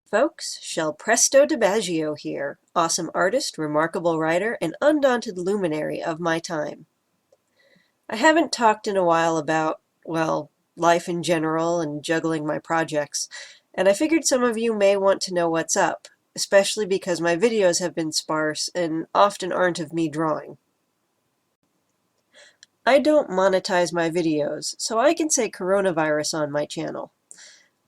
Folks, shall Presto DiBaggio here, awesome artist, remarkable writer, and undaunted luminary of my time. I haven't talked in a while about, well, life in general and juggling my projects, and I figured some of you may want to know what's up, especially because my videos have been sparse and often aren't of me drawing. I don't monetize my videos, so I can say coronavirus on my channel.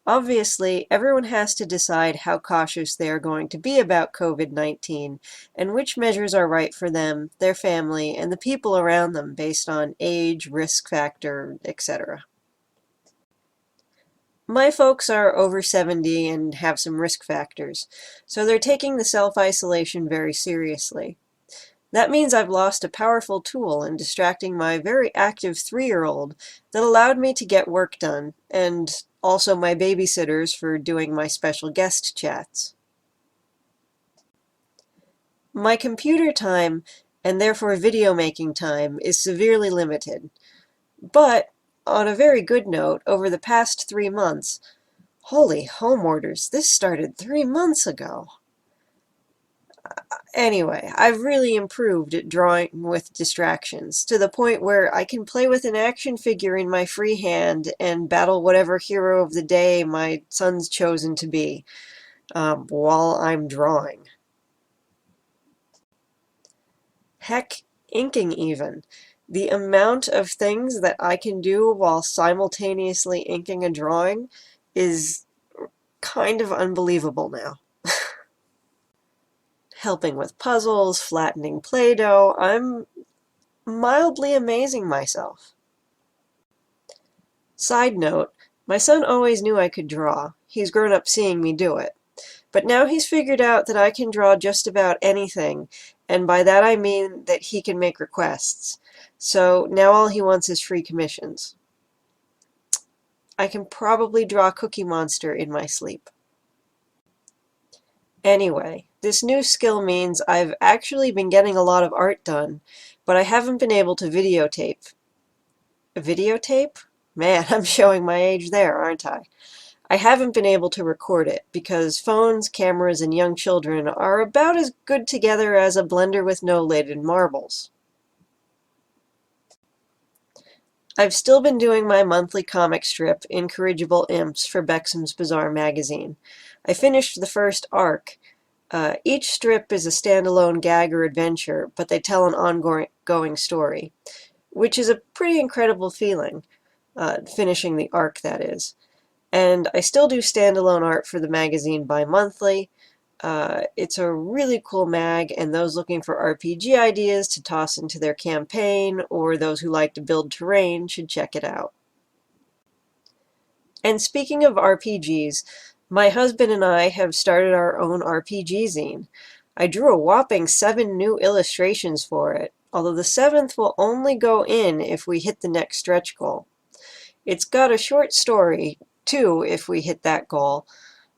Obviously, everyone has to decide how cautious they are going to be about COVID-19 and which measures are right for them, their family, and the people around them based on age, risk factor, etc. My folks are over 70 and have some risk factors, so they're taking the self-isolation very seriously. That means I've lost a powerful tool in distracting my very active 3-year-old that allowed me to get work done, and also my babysitters for doing my special guest chats. My computer time, and therefore video making time, is severely limited. But, on a very good note, over the past 3 months, holy home orders, this started 3 months ago. Anyway, I've really improved at drawing with distractions, to the point where I can play with an action figure in my free hand and battle whatever hero of the day my son's chosen to be, while I'm drawing. Heck, inking even. The amount of things that I can do while simultaneously inking a drawing is kind of unbelievable now. Helping with puzzles, flattening Play-Doh, I'm mildly amazing myself. Side note, my son always knew I could draw. He's grown up seeing me do it. But now he's figured out that I can draw just about anything, and by that I mean that he can make requests. So now all he wants is free commissions. I can probably draw Cookie Monster in my sleep. Anyway, this new skill means I've actually been getting a lot of art done, but I haven't been able to videotape. Videotape? Man, I'm showing my age there, aren't I? I haven't been able to record it because phones, cameras, and young children are about as good together as a blender with no lid and marbles. I've still been doing my monthly comic strip, Incorrigible Imps, for Bexham's Bazaar magazine. I finished the first arc. Each strip is a standalone gag or adventure, but they tell an ongoing story, which is a pretty incredible feeling, finishing the arc, that is. And I still do standalone art for the magazine bi-monthly. It's a really cool mag, and those looking for RPG ideas to toss into their campaign, or those who like to build terrain, should check it out. And speaking of RPGs, my husband and I have started our own RPG zine. I drew a whopping 7 new illustrations for it, although the 7th will only go in if we hit the next stretch goal. It's got a short story, too, if we hit that goal,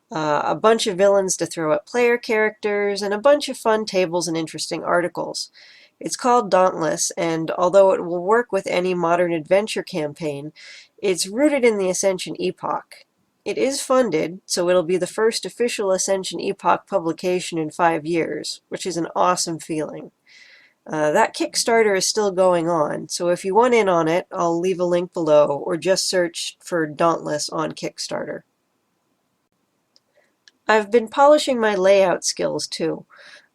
a bunch of villains to throw at player characters, and a bunch of fun tables and interesting articles. It's called Dauntless, and although it will work with any modern adventure campaign, it's rooted in the Ascension epoch. It is funded, so it'll be the first official Ascension epoch publication in 5 years, which is an awesome feeling. That Kickstarter is still going on, so if you want in on it, I'll leave a link below, or just search for Dauntless on Kickstarter. I've been polishing my layout skills too.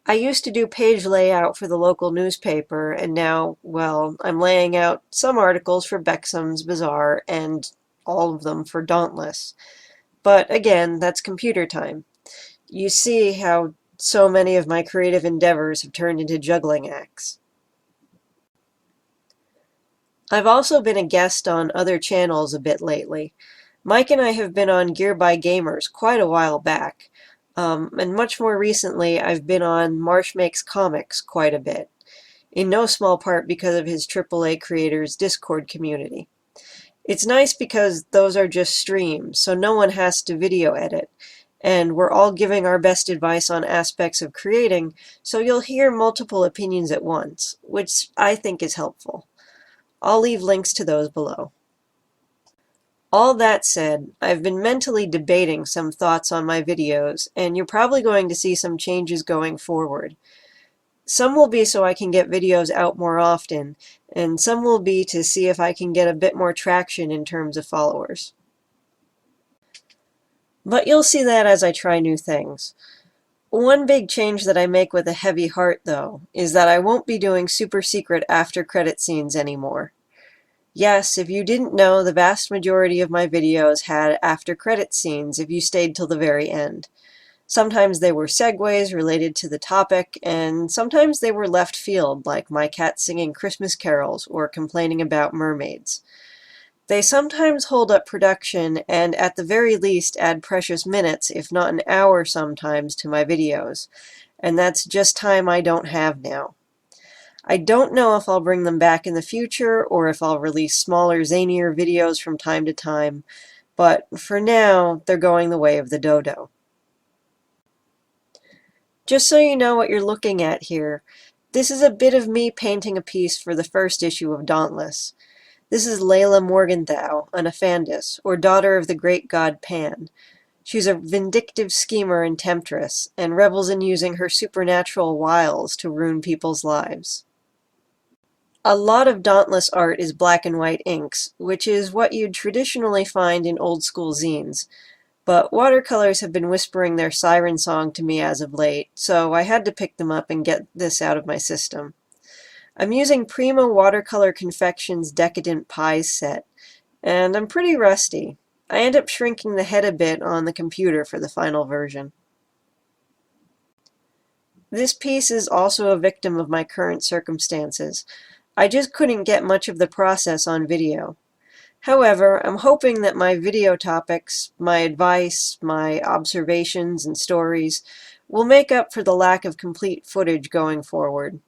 I used to do page layout for the local newspaper, and now, well, I'm laying out some articles for Bexham's Bazaar, and all of them for Dauntless. But again, that's computer time. You see how so many of my creative endeavors have turned into juggling acts. I've also been a guest on other channels a bit lately. Mike and I have been on Gear by Gamers quite a while back, and much more recently I've been on Marsh Makes Comics quite a bit, in no small part because of his AAA Creators Discord community. It's nice because those are just streams, so no one has to video edit, and we're all giving our best advice on aspects of creating, so you'll hear multiple opinions at once, which I think is helpful. I'll leave links to those below. All that said, I've been mentally debating some thoughts on my videos, and you're probably going to see some changes going forward. Some will be so I can get videos out more often, and some will be to see if I can get a bit more traction in terms of followers. But you'll see that as I try new things. One big change that I make with a heavy heart, though, is that I won't be doing super secret after credit scenes anymore. Yes, if you didn't know, the vast majority of my videos had after credit scenes if you stayed till the very end. Sometimes they were segues related to the topic, and sometimes they were left field, like my cat singing Christmas carols or complaining about mermaids. They sometimes hold up production and at the very least add precious minutes, if not an hour sometimes, to my videos. And that's just time I don't have now. I don't know if I'll bring them back in the future or if I'll release smaller, zanier videos from time to time, but for now, they're going the way of the dodo. Just so you know what you're looking at here, this is a bit of me painting a piece for the first issue of Dauntless. This is Layla Morgenthau, an Aphanttis, or daughter of the great god Pan. She's a vindictive schemer and temptress, and revels in using her supernatural wiles to ruin people's lives. A lot of Dauntless art is black and white inks, which is what you'd traditionally find in old-school zines, but watercolors have been whispering their siren song to me as of late, so I had to pick them up and get this out of my system. I'm using Prima Watercolor Confections Decadent Pies set, and I'm pretty rusty. I end up shrinking the head a bit on the computer for the final version. This piece is also a victim of my current circumstances. I just couldn't get much of the process on video. However, I'm hoping that my video topics, my advice, my observations and stories will make up for the lack of complete footage going forward.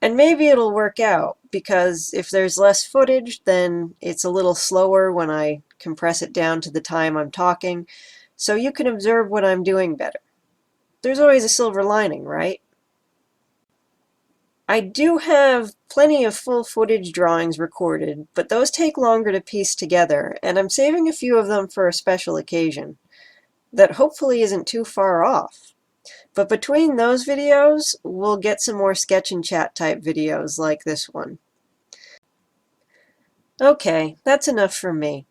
And maybe it'll work out, because if there's less footage, then it's a little slower when I compress it down to the time I'm talking, so you can observe what I'm doing better. There's always a silver lining, right? I do have plenty of full footage drawings recorded, but those take longer to piece together, and I'm saving a few of them for a special occasion that hopefully isn't too far off. But between those videos, we'll get some more sketch and chat type videos like this one. Okay, that's enough from me.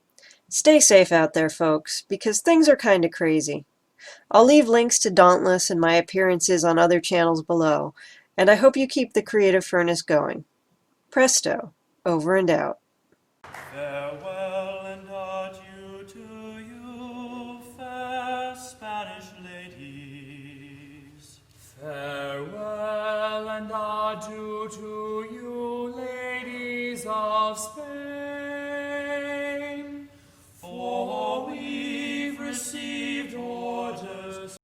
Stay safe out there, folks, because things are kinda crazy. I'll leave links to Dauntless and my appearances on other channels below, and I hope you keep the creative furnace going. Presto, over and out. Farewell and adieu to you, fair Spanish ladies. Farewell and adieu to you, ladies of Spain.